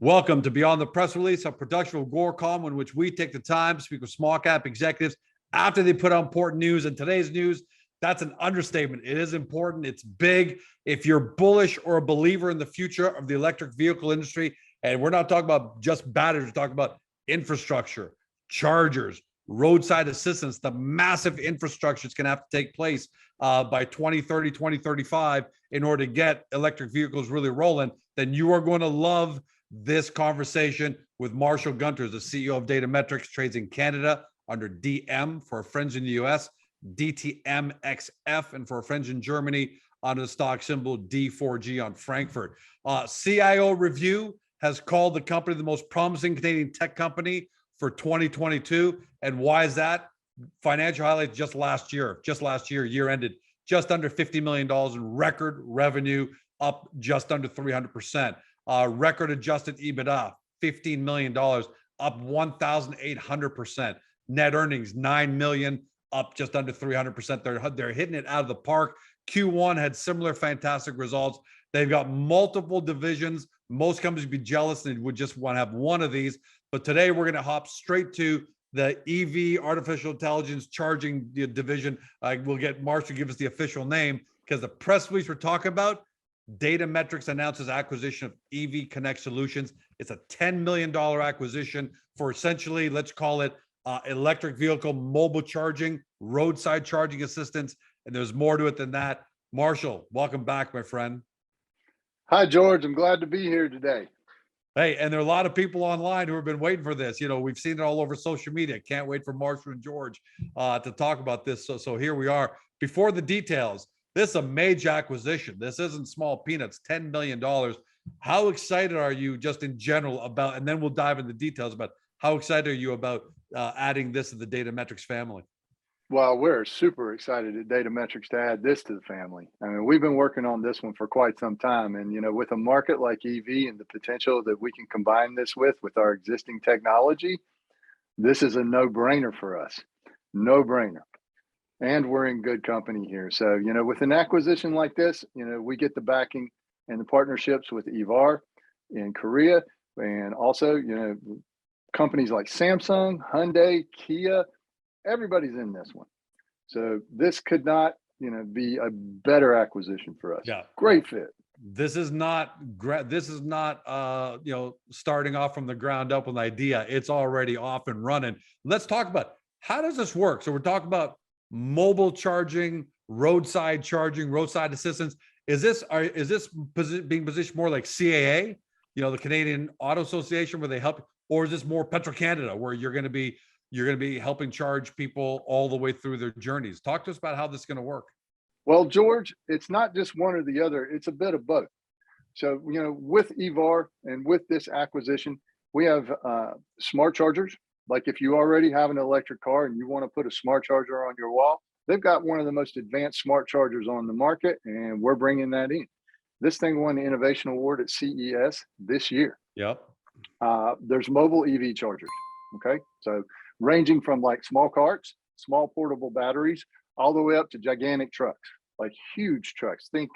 Welcome to Beyond the Press Release, a production of Gorecom, in which we take the time to speak with small cap executives after they put out important news. And today's news, that's an understatement. It is important. It's big. If you're bullish or a believer in the future of the electric vehicle industry, and we're not talking about just batteries, we're talking about infrastructure, chargers, roadside assistance, the massive infrastructure that's going to have to take place by 2030, 2035 in order to get electric vehicles really rolling, then you are going to love this conversation with Marshall Gunter, the CEO of Datametrex, trades in Canada under DM for our friends in the US, DTMXF, and for our friends in Germany under the stock symbol D4G on Frankfurt. CIOReview has called the company the most promising Canadian tech company for 2022. And why is that? Financial highlights just last year, year ended just under $50 million in record revenue, up just under 300%. Record adjusted EBITDA, $15 million, up 1,800%. Net earnings, $9 million, up just under 300%. They're hitting it out of the park. Q1 had similar fantastic results. They've got multiple divisions. Most companies would be jealous and would just want to have one of these. But today we're going to hop straight to the EV, artificial intelligence charging division. We'll get Marshall to give us the official name, because the press release we're talking about, Datametrex announces acquisition of EV Connect Solutions. It's a $10 million acquisition for essentially, let's call it electric vehicle mobile charging, roadside charging assistance, and there's more to it than that. Marshall, welcome back, my friend. Hi, George. I'm glad to be here today. Hey, and there are a lot of people online who have been waiting for this. You know, we've seen it all over social media. Can't wait for Marshall and George to talk about this. So here we are. Before the details, this is a major acquisition. This isn't small peanuts, $10 million. How excited are you just in general about, and then we'll dive into details about how excited are you about adding this to the Datametrex family? Well, we're super excited at Datametrex to add this to the family. I mean, we've been working on this one for quite some time. And, you know, with a market like EV and the potential that we can combine this with our existing technology, this is a no-brainer for us. No-brainer. And we're in good company here. So, you know, with an acquisition like this, you know, we get the backing and the partnerships with EVAR in Korea, and also, you know, companies like Samsung, Hyundai, Kia, everybody's in this one. So this could not, you know, be a better acquisition for us. Yeah. Great fit. This is not you know, starting off from the ground up with an idea. It's already off and running. Let's talk about, how does this work? So we're talking about mobile charging, roadside charging, roadside assistance. Is this being positioned more like CAA, you know, the Canadian Auto Association, where they help, or is this more Petro-Canada, where you're going to be helping charge people all the way through their journeys? Talk to us about how this is going to work. Well, George, it's not just one or the other. It's a bit of both. So, you know, with EVAR and with this acquisition, we have smart chargers. Like if you already have an electric car and you want to put a smart charger on your wall, they've got one of the most advanced smart chargers on the market, and we're bringing that in. This thing won the Innovation Award at CES this year. Yep. There's mobile EV chargers. Okay. So ranging from like small carts, small portable batteries, all the way up to gigantic trucks, like huge trucks. Think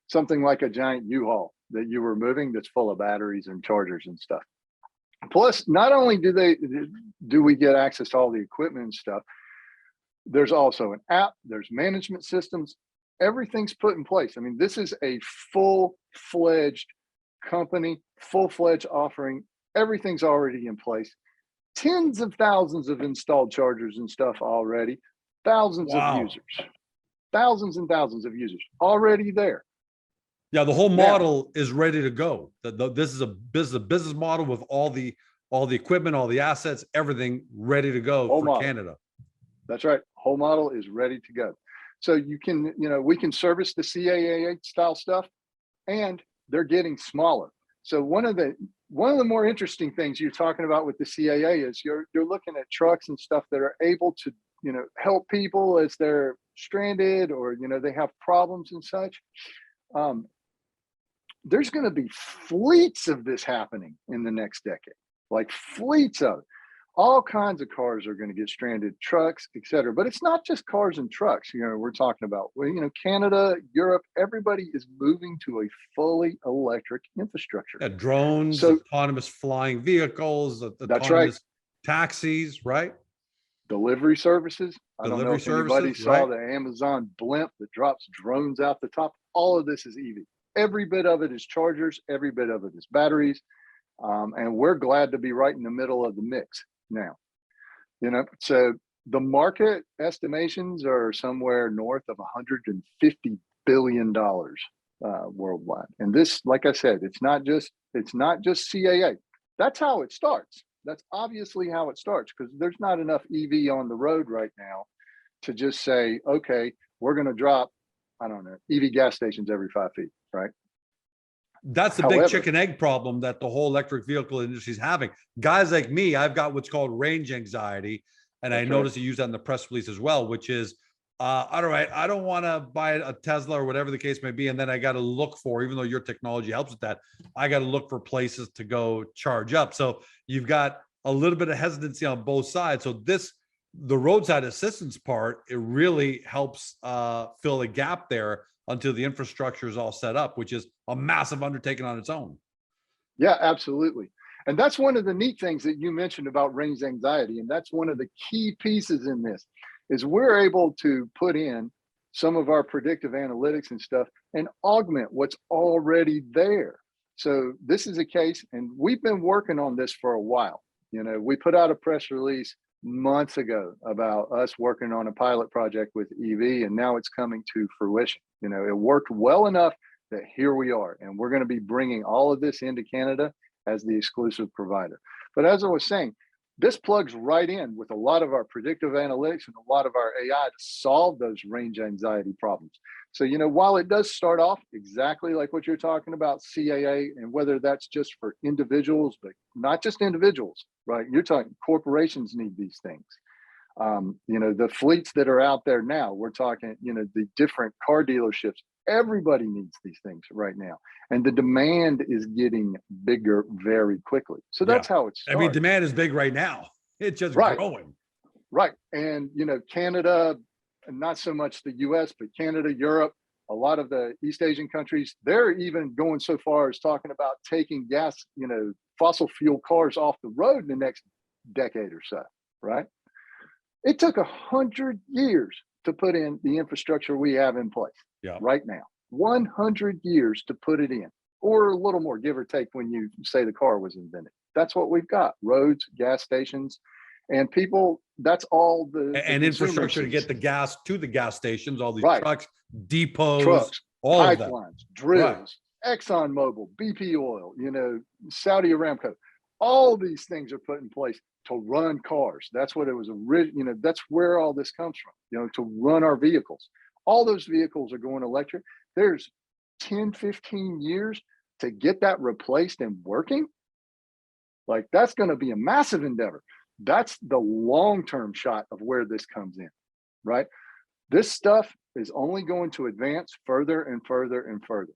something like a giant U-Haul that you were moving that's full of batteries and chargers and stuff. Plus, not only do we get access to all the equipment and stuff, there's also an app, there's management systems, everything's put in place. I mean, this is a full-fledged company, full-fledged offering. Everything's already in place. Tens of thousands of installed chargers and stuff already. Thousands of users. Thousands and thousands of users already there. Yeah, the whole model is ready to go. This is a business model with all the equipment, all the assets, everything ready to go for Canada. That's right. Whole model is ready to go. So you can, you know, we can service the CAA style stuff, and they're getting smaller. So one of the more interesting things you're talking about with the CAA is you're looking at trucks and stuff that are able to, you know, help people as they're stranded or, you know, they have problems and such. There's going to be fleets of this happening in the next decade, like fleets of it. all kinds of cars are going to get stranded, trucks, et cetera. But it's not just cars and trucks. We're talking about, Canada, Europe, everybody is moving to a fully electric infrastructure. Yeah, drones, So autonomous flying vehicles, that's right. autonomous taxis, right? Delivery services. I don't know Delivery if anybody services, saw right? the Amazon blimp that drops drones out the top. All of this is EV. Every bit of it is chargers. Every bit of it is batteries. And we're glad to be right in the middle of the mix now. So the market estimations are somewhere north of $150 billion worldwide. And this, like I said, it's not just CAA. That's how it starts. That's obviously how it starts, because there's not enough EV on the road right now to just say, okay, we're going to drop, I don't know, EV gas stations every 5 feet, right? That's the big chicken egg problem that the whole electric vehicle industry is having. Guys like me, I've got what's called range anxiety. And I noticed you use that in the press release as well, which is, all right, I don't want to buy a Tesla or whatever the case may be. And then I got to look for, even though your technology helps with that, I got to look for places to go charge up. So you've got a little bit of hesitancy on both sides. So the roadside assistance part, it really helps fill a gap there until the infrastructure is all set up, which is a massive undertaking on its own. Yeah, absolutely. And that's one of the neat things that you mentioned about range anxiety. And that's one of the key pieces in this, is we're able to put in some of our predictive analytics and stuff and augment what's already there. So this is a case, and we've been working on this for a while. We put out a press release months ago about us working on a pilot project with EV, and now it's coming to fruition. It worked well enough that here we are, and we're going to be bringing all of this into Canada as the exclusive provider. But as I was saying, this plugs right in with a lot of our predictive analytics and a lot of our AI to solve those range anxiety problems. So, while it does start off exactly like what you're talking about, CAA, and whether that's just for individuals, but not just individuals, right? You're talking corporations need these things. The fleets that are out there now, we're talking, the different car dealerships, everybody needs these things right now. And the demand is getting bigger very quickly. So that's how it starts. I mean, demand is big right now. It's just growing. Right. And, Canada, not so much the US, but Canada, Europe, a lot of the East Asian countries, they're even going so far as talking about taking gas, fossil fuel cars off the road in the next decade or so, right? It took 100 years to put in the infrastructure we have in place right now. 100 years to put it in, or a little more, give or take, when you say the car was invented. That's what we've got: roads, gas stations, and people. That's all and infrastructure to get the gas to the gas stations, all these trucks, trucks, all pipelines, of that. drills, ExxonMobil, BP oil, Saudi Aramco. All these things are put in place to run cars. That's what it was originally, that's where all this comes from, to run our vehicles. All those vehicles are going electric. There's 10, 15 years to get that replaced and working. Like, that's going to be a massive endeavor. That's the long-term shot of where this comes in, right? This stuff is only going to advance further and further and further.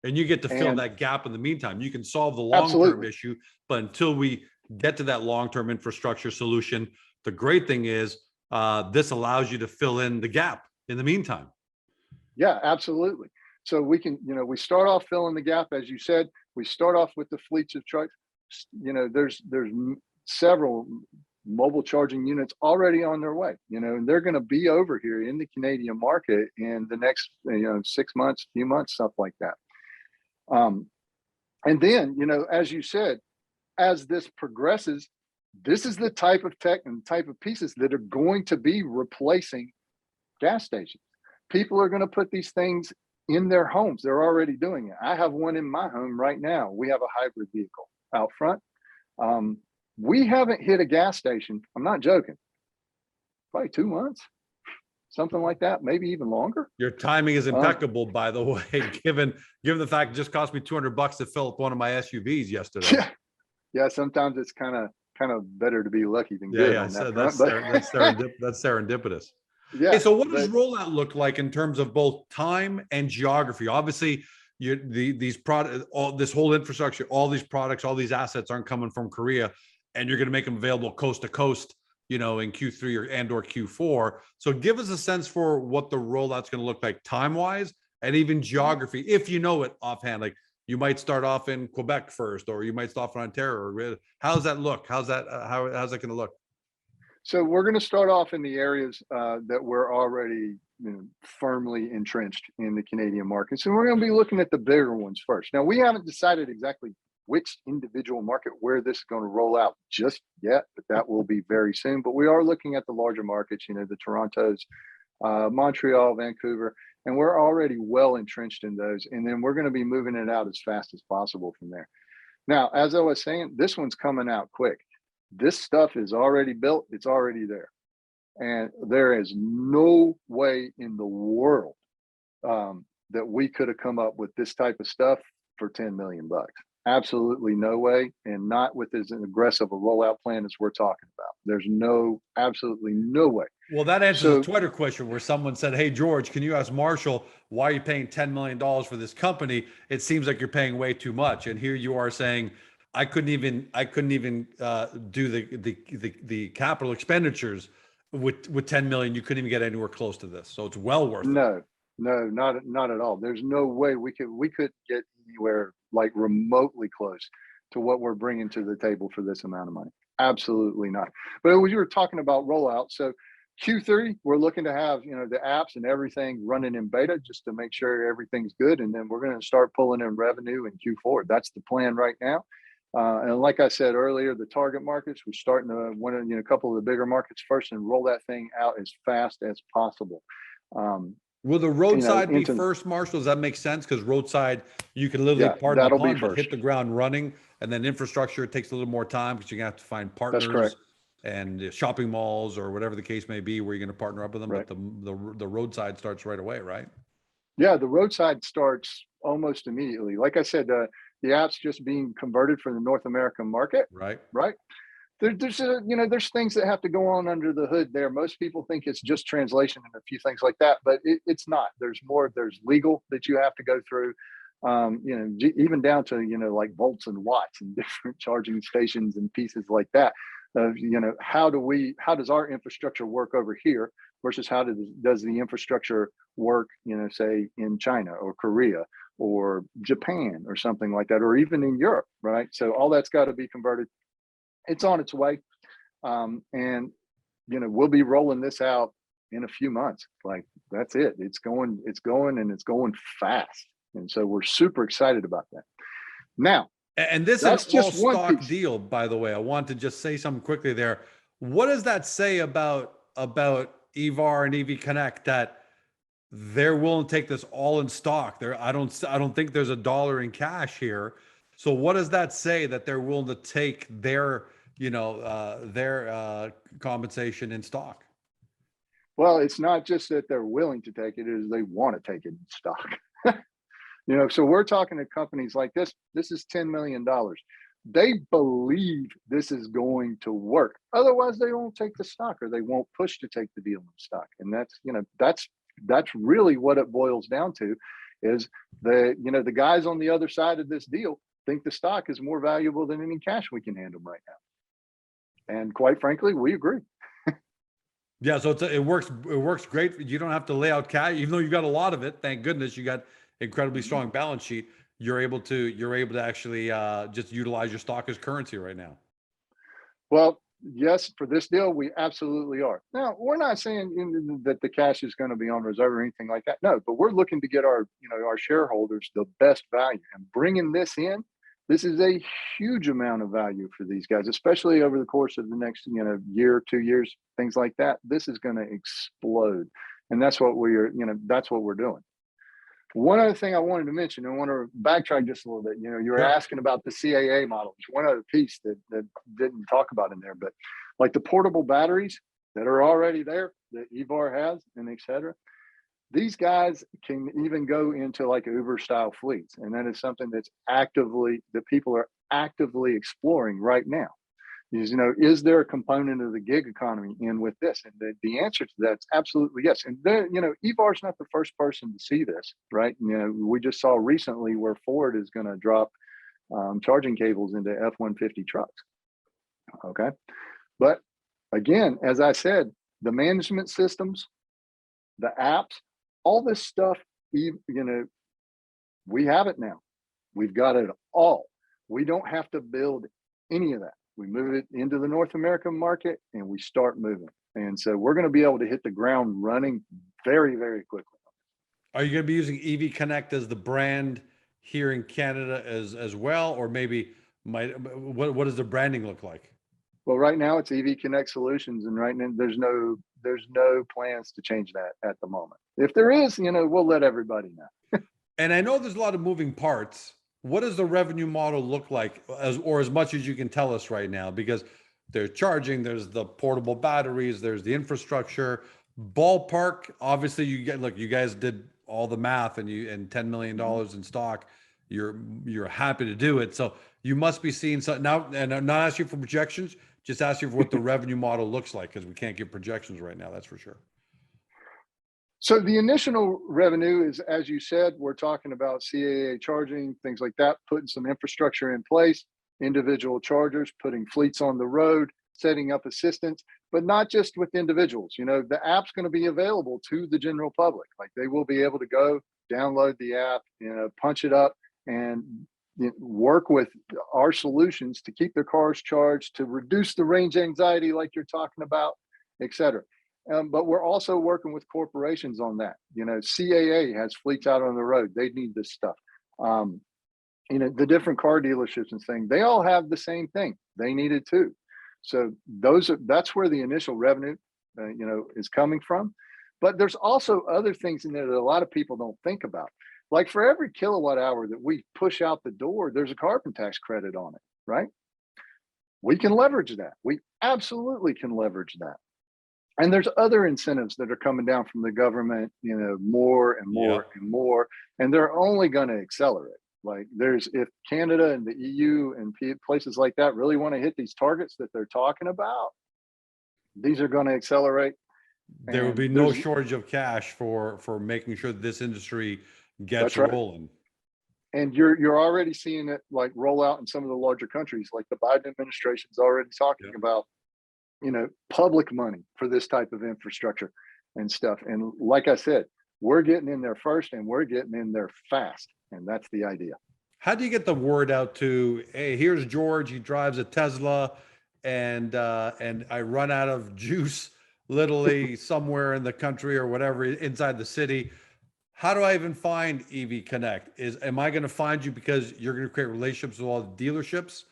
And you get to fill that gap in the meantime. You can solve the long-term issue, but until we get to that long-term infrastructure solution, the great thing is this allows you to fill in the gap in the meantime. Yeah, absolutely. So we can, we start off filling the gap, as you said. We start off with the fleets of trucks. There's several mobile charging units already on their way, and they're going to be over here in the Canadian market in the next, 6 months, few months, stuff like that. And then, as you said, as this progresses, this is the type of tech and type of pieces that are going to be replacing gas stations. People are going to put these things in their homes. They're already doing it. I have one in my home right now. We have a hybrid vehicle out front. We haven't hit a gas station, I'm not joking, probably 2 months. Something like that, maybe even longer. Your timing is impeccable, by the way, given the fact it just cost me $200 to fill up one of my SUVs yesterday. Yeah. Sometimes it's kind of better to be lucky than good. Yeah. So that's serendipitous. Yeah. Hey, so what does rollout look like in terms of both time and geography? Obviously, these products, all this whole infrastructure, all these products, all these assets aren't coming from Korea. and you're going to make them available coast to coast, in Q3 or Q4. So give us a sense for what the rollout's going to look like time-wise and even geography, if you know it offhand. Like you might start off in Quebec first, or you might start off in Ontario. How's that look? How's that going to look? So we're going to start off in the areas that we're already firmly entrenched in the Canadian market. So we're going to be looking at the bigger ones first. Now, we haven't decided exactly which individual market where this is going to roll out just yet, but that will be very soon. But we are looking at the larger markets, the Torontos, Montreal, Vancouver, and we're already well entrenched in those. And then we're going to be moving it out as fast as possible from there. Now, as I was saying, this one's coming out quick. This stuff is already built. It's already there. And there is no way in the world that we could have come up with this type of stuff for 10 million bucks. Absolutely no way, and not with as aggressive a rollout plan as we're talking about. There's absolutely no way. Well, that answers a Twitter question where someone said, "Hey, George, can you ask Marshall why are you paying $10 million for this company? It seems like you're paying way too much." And here you are saying, I couldn't even do the capital expenditures with 10 million. You couldn't even get anywhere close to this. So it's well worth it. No, not at all. There's no way we could get anywhere like remotely close to what we're bringing to the table for this amount of money. Absolutely not. But when you were talking about rollout, so Q3, we're looking to have, the apps and everything running in beta just to make sure everything's good. And then we're going to start pulling in revenue in Q4. That's the plan right now. And like I said earlier, the target markets, we're starting to a couple of the bigger markets first and roll that thing out as fast as possible. Will the roadside be first, Marshall? Does that make sense? Because roadside, you can literally pardon the pun, but hit the ground running, and then infrastructure, it takes a little more time because you're going to have to find partners and shopping malls or whatever the case may be where you're going to partner up with them. Right. But the roadside starts right away, right? Yeah, the roadside starts almost immediately. Like I said, the app's just being converted for the North American market. Right. There's things that have to go on under the hood there. Most people think it's just translation and a few things like that, but it's not. There's more. There's legal that you have to go through, even down to, like volts and watts and different charging stations and pieces like that. How does our infrastructure work over here versus how does the infrastructure work, say in China or Korea or Japan or something like that, or even in Europe, right? So all that's got to be converted. It's on its way. And, we'll be rolling this out in a few months. Like that's it. It's going and it's going fast. And so we're super excited about that. Now, and this is just all stock deal, by the way. I want to just say something quickly there. What does that say about EVAR and EV Connect that they're willing to take this all in stock? I don't think there's $1 in cash here. So what does that say that they're willing to take their compensation in stock? Well, it's not just that they're willing to take it, it is they want to take it in stock. So we're talking to companies like this. This is $10 million. They believe this is going to work. Otherwise, they won't take the stock or they won't push to take the deal in stock. And that's really what it boils down to is the guys on the other side of this deal think the stock is more valuable than any cash we can hand them right now. And quite frankly, we agree. Yeah, so it works great. You don't have to lay out cash, even though you got a lot of it. Thank goodness you got incredibly strong balance sheet. You're able to actually just utilize your stock as currency right now. Well, yes, for this deal, we absolutely are. Now, we're not saying that the cash is going to be on reserve or anything like that. No, but we're looking to get our shareholders the best value, and bringing this in. This is a huge amount of value for these guys, especially over the course of the next, year, 2 years, things like that. This is going to explode. And that's what that's what we're doing. One other thing I wanted to mention, I want to backtrack just a little bit. You were asking about the CAA model. There's one other piece that didn't talk about in there, but like the portable batteries that are already there that EVAR has and et cetera. These guys can even go into like Uber style fleets. And that is something that people are actively exploring right now. Is there a component of the gig economy in with this? And the answer to that is absolutely yes. And EVAR is not the first person to see this, right? We just saw recently where Ford is going to drop charging cables into F-150 trucks. Okay. But again, as I said, the management systems, the apps, all this stuff, we have it now. We've got it all. We don't have to build any of that. We move it into the North American market and we start moving. And so we're going to be able to hit the ground running very, very quickly. Are you going to be using EV Connect as the brand here in Canada as well, or maybe what does the branding look like? Well, right now it's EV Connect Solutions, and right now there's no plans to change that at the moment. If there is, we'll let everybody know. And I know there's a lot of moving parts. What does the revenue model look like, as much as you can tell us right now? Because there's charging, there's the portable batteries, there's the infrastructure. Ballpark, obviously, you guys did all the math, and $10 million in stock. You're happy to do it. So you must be seeing something now. And I'm not asking for projections, just asking for what the revenue model looks like, because we can't give projections right now. That's for sure. So the initial revenue is, as you said, we're talking about CAA charging, things like that, putting some infrastructure in place, individual chargers, putting fleets on the road, setting up assistance, but not just with individuals. The app's going to be available to the general public. Like, they will be able to go download the app, punch it up, and work with our solutions to keep their cars charged, to reduce the range anxiety like you're talking about, et cetera. But we're also working with corporations on that. CAA has fleets out on the road. They need this stuff. The different car dealerships and things, they all have the same thing. They need it too. So that's where the initial revenue, is coming from. But there's also other things in there that a lot of people don't think about. Like, for every kilowatt hour that we push out the door, there's a carbon tax credit on it, right? We can leverage that. We absolutely can leverage that. And there's other incentives that are coming down from the government, more and more and more, and they're only going to accelerate. Like, if Canada and the EU and places like that really want to hit these targets that they're talking about, these are going to accelerate. There will be no shortage of cash for making sure that this industry gets rolling. And you're already seeing it like roll out in some of the larger countries. Like, the Biden administration's already talking about, public money for this type of infrastructure and stuff. And like I said, we're getting in there first, and we're getting in there fast. And that's the idea. How do you get the word out to, hey, here's George, he drives a Tesla, and I run out of juice literally somewhere in the country or whatever, inside the city. How do I even find EV Connect? Am I going to find you because you're going to create relationships with all the dealerships,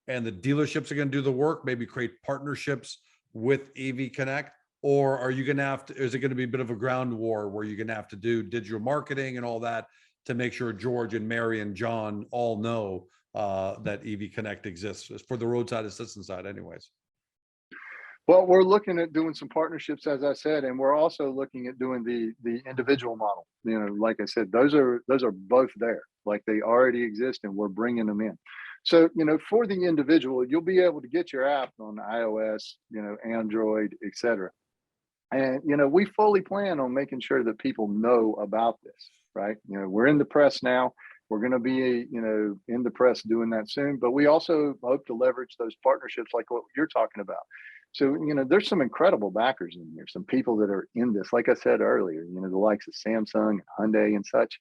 and the dealerships are going to do the work, maybe create partnerships with EV Connect? Or are you going to is it going to be a bit of a ground war where you're going to have to do digital marketing and all that to make sure George and Mary and John all know that EV Connect exists for the roadside assistance side anyways? Well, we're looking at doing some partnerships, as I said, and we're also looking at doing the individual model. Like I said, those are both there. Like, they already exist, and we're bringing them in. So, for the individual, you'll be able to get your app on iOS, Android, et cetera. And, we fully plan on making sure that people know about this, right? We're in the press now. We're going to be, in the press doing that soon, but we also hope to leverage those partnerships like what you're talking about. So, there's some incredible backers in here, some people that are in this, like I said earlier, the likes of Samsung, Hyundai, and such.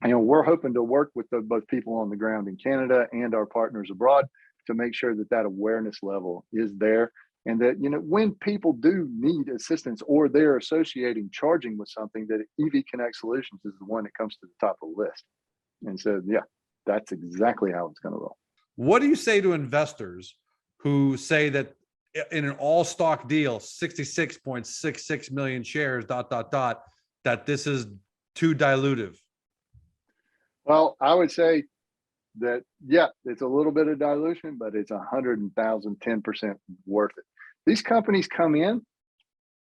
We're hoping to work with both people on the ground in Canada and our partners abroad to make sure that awareness level is there. And that, when people do need assistance or they're associating charging with something, that EV Connect Solutions is the one that comes to the top of the list. And so, that's exactly how it's going to roll. What do you say to investors who say that in an all stock deal, 66.66 million shares, ... that this is too dilutive? Well, I would say that, it's a little bit of dilution, but it's 100,000, 10% worth it. These companies come in,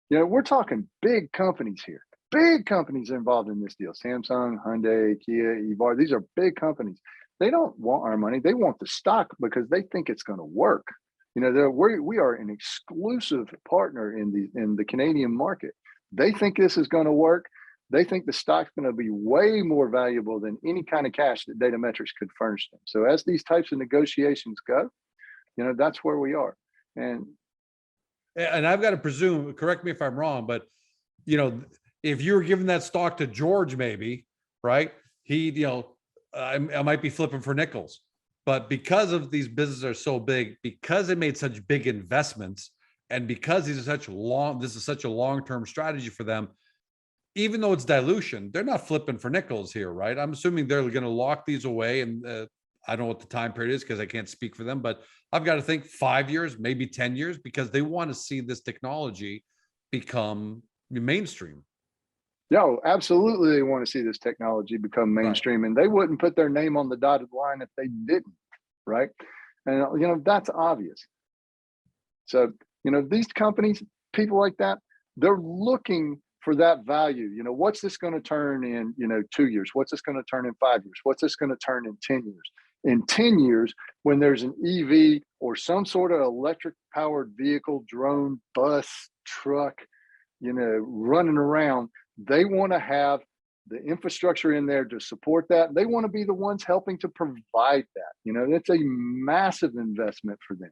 we're talking big companies here. Big companies involved in this deal. Samsung, Hyundai, Kia, EVAR, these are big companies. They don't want our money. They want the stock because they think it's going to work. We are an exclusive partner in the Canadian market. They think this is going to work. They think the stock's going to be way more valuable than any kind of cash that Datametrex could furnish them. So as these types of negotiations go, That's where we are. And I've got to presume, correct me if I'm wrong, but if you were giving that stock to George, maybe, right? He, I might be flipping for nickels, but because of these businesses are so big, because they made such big investments, and because this is such a long-term strategy for them, even though it's dilution, they're not flipping for nickels here, right? I'm assuming they're going to lock these away, and I don't know what the time period is because I can't speak for them, but I've got to think 5 years, maybe 10 years, because they want to see this technology become mainstream. No, absolutely. They want to see this technology become mainstream, and they wouldn't put their name on the dotted line if they didn't, right? And, that's obvious. So, these companies, people like that, they're looking for that value. What's this going to turn in, 2 years? What's this going to turn in 5 years? What's this going to turn in 10 years? In 10 years, when there's an EV or some sort of electric powered vehicle, drone, bus, truck, running around, they want to have the infrastructure in there to support that. They want to be the ones helping to provide that. That's a massive investment for them.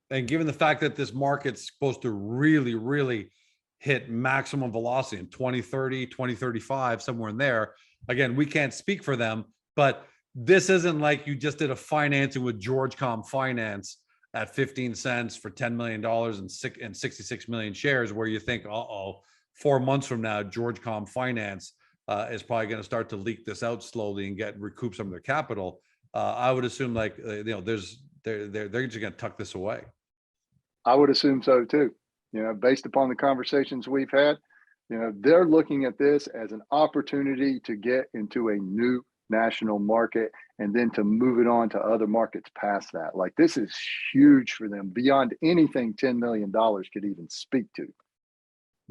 And given the fact that this market's supposed to really, really hit maximum velocity in 2030, 2035, somewhere in there, again, we can't speak for them, but this isn't like you just did a financing with GeorgeCom Finance at 15 cents for $10 million and 66 million shares, where you think, 4 months from now, GeorgeCom Finance is probably going to start to leak this out slowly and recoup some of their capital. I would assume they're just going to tuck this away. I would assume so too. Based upon the conversations we've had, they're looking at this as an opportunity to get into a new national market and then to move it on to other markets past that. Like, this is huge for them, beyond anything $10 million could even speak to.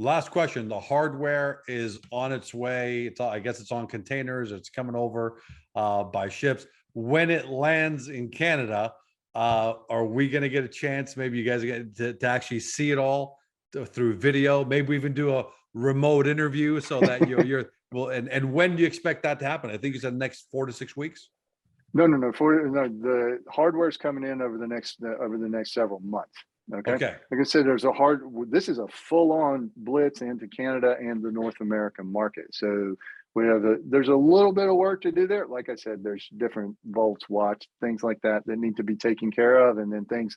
Last question. The hardware is on its way. I guess it's on containers. It's coming over by ships. When it lands in Canada, are we going to get a chance? Maybe you guys get to actually see it all through video. Maybe we even do a remote interview so that well. And when do you expect that to happen? I think you said next 4 to 6 weeks. No. The hardware is coming in over the next several months. Okay. Like I said, this is a full-on blitz into Canada and the North American market. So there's a little bit of work to do there. Like I said, there's different volts, watts, things like that need to be taken care of. And then things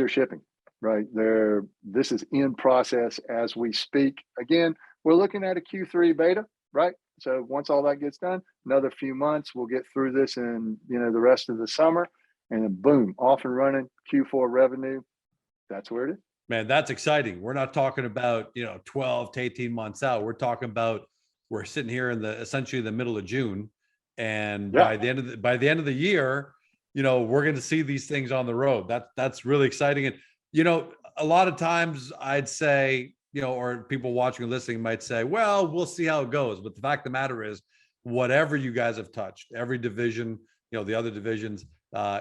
are shipping right there. This is in process as we speak. Again, we're looking at a Q3 beta, right? So once all that gets done, another few months, we'll get through this and, the rest of the summer, and then boom, off and running, Q4 revenue. That's where it is. Man, that's exciting. We're not talking about, 12 to 18 months out. We're talking about, we're sitting here in essentially the middle of June. And by the end of the year, we're going to see these things on the road. That's really exciting. And, a lot of times I'd say, or people watching and listening might say, well, we'll see how it goes. But the fact of the matter is, whatever you guys have touched, every division, the other divisions,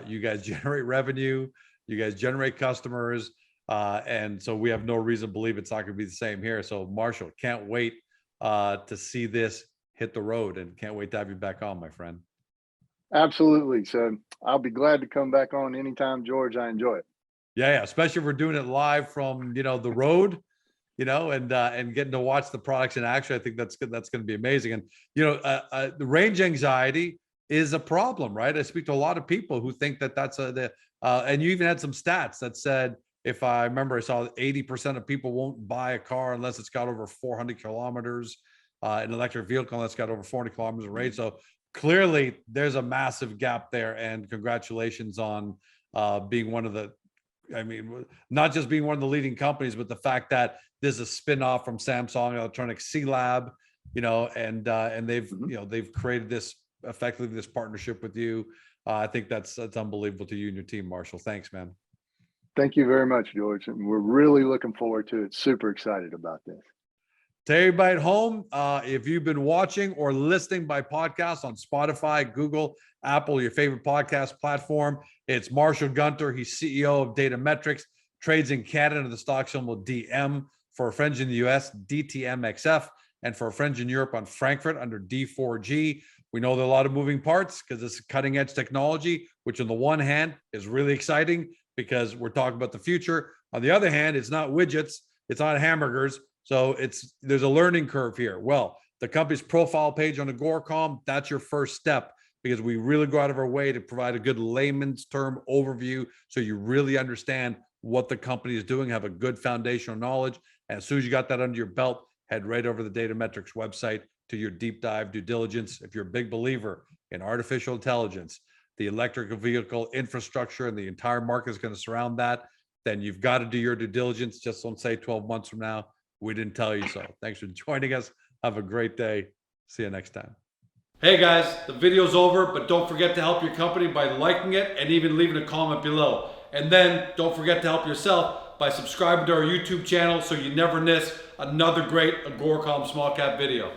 you guys generate revenue, you guys generate customers. And so we have no reason to believe it's not going to be the same here. So Marshall, can't wait to see this hit the road, and can't wait to have you back on, my friend. Absolutely. So I'll be glad to come back on anytime, George. I enjoy it. Yeah. Especially if we're doing it live from, the road, and getting to watch the products in action. I think that's good. That's going to be amazing. And, the range anxiety is a problem, right? I speak to a lot of people who think that that's and you even had some stats that said, if I remember, I saw 80% of people won't buy a car unless it's got over 400 kilometers, an electric vehicle unless it's got over 400 kilometers of range. So clearly there's a massive gap there, and congratulations on being one of the, not just being one of the leading companies, but the fact that this is a spin-off from Samsung Electronics C Lab, and they've, they've created this effectively this partnership with you. I think that's unbelievable to you and your team, Marshall. Thanks, man. Thank you very much, George. And we're really looking forward to it. Super excited about this. To everybody at home, if you've been watching or listening by podcast on Spotify, Google, Apple, your favorite podcast platform, it's Marshall Gunter. He's CEO of Datametrex, trades in Canada under the stock symbol DM. For our friends in the US, DTMXF, and for our friends in Europe on Frankfurt under D4G. We know there are a lot of moving parts because this is cutting edge technology, which on the one hand is really exciting because we're talking about the future. On the other hand, it's not widgets, it's on hamburgers. So there's a learning curve here. Well, the company's profile page on Agoracom, that's your first step, because we really go out of our way to provide a good layman's term overview so you really understand what the company is doing, have a good foundational knowledge. And as soon as you got that under your belt, head right over to the Datametrex website to your deep dive due diligence. If you're a big believer in artificial intelligence, the electric vehicle infrastructure, and the entire market is going to surround that, then you've got to do your due diligence. Just don't say 12 months from now, we didn't tell you so. Thanks for joining us. Have a great day. See you next time. Hey guys, the video's over, but don't forget to help your company by liking it and even leaving a comment below. And then don't forget to help yourself by subscribing to our YouTube channel so you never miss another great Agoracom small cap video.